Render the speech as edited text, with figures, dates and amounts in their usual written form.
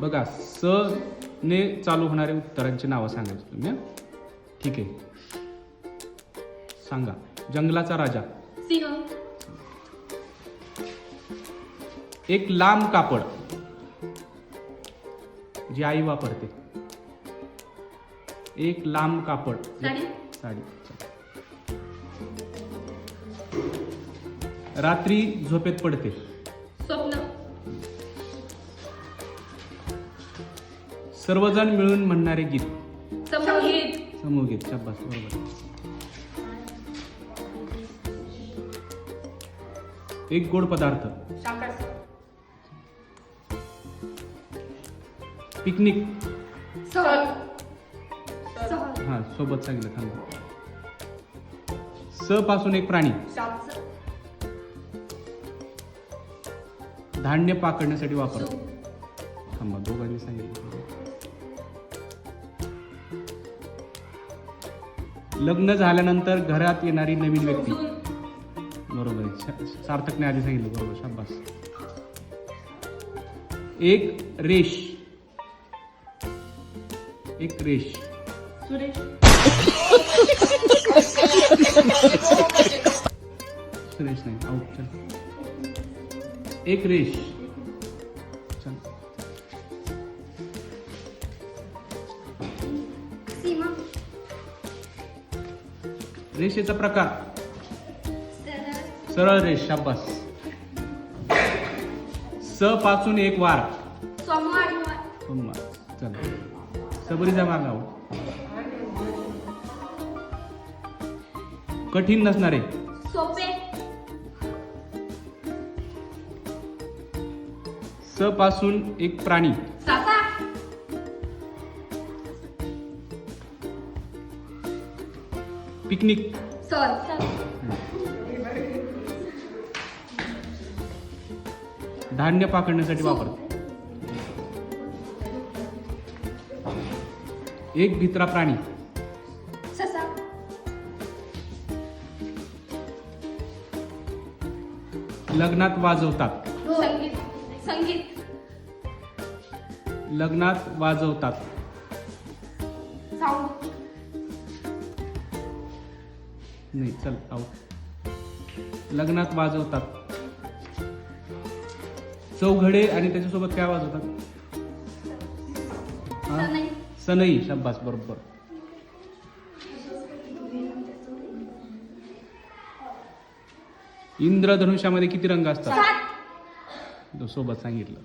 बघा, स ने चालू होणारे उत्तरांची नावं सांगायची तुम्ही हं? ठीक आहे, सांगा. जंगलाचा राजा. सिंह. एक लांब कापड जी आई वापरते. एक लांब कापड. साडी. साडी. रात्री झोपेत पडते. स्वप्न. सर्वजण मिळून म्हणणारे गीत. समूहगीत. समूहगीत. शाबास, बरोबर. एक गोड पदार्थ. साखर. पिकनिक. सहल. हा, सोबत सांगितलं. थांबा. स पासून एक प्राणी. साप. धान्य पाकडण्यासाठी वापरतो. थांबा, दोघांनी सांगितलं. लग्न झाल्यानंतर घरात येणारी नवीन व्यक्ती. बरोबर आहे. सार्थकने आधी सांगितलं. बरोबर, शाबास. एक रेष. एक रेष. सुरेश. सुरेश नाही. आउट. चल. एक रेष. चल. सीमा. रेषेचा प्रकार. सरळ रेष. शाबास. स पासून एक वार. सोमवार. सोमवार. चल. सबरीचा मागाव. कठीण नसणारे. सोपे. स पासून एक प्राणी. सासा. पिकनिक. सहल. धान्य पाकडण्यासाठी वापरतो. एक भित्रा प्राणी. ससा. लग्नात वाजवतात. संगीत. संगीत. लग्नात वाजवतात. साऊंड. नाही. चल. आउट. लग्नात वाजवतात. चौघडे आणि त्याच्यासोबत काय वाजवतात? हा? सनई. सनई. शाबास, बरोबर. इंद्रधनुष्यामध्ये किती रंग असतात? 7. सोबत सांगितलं.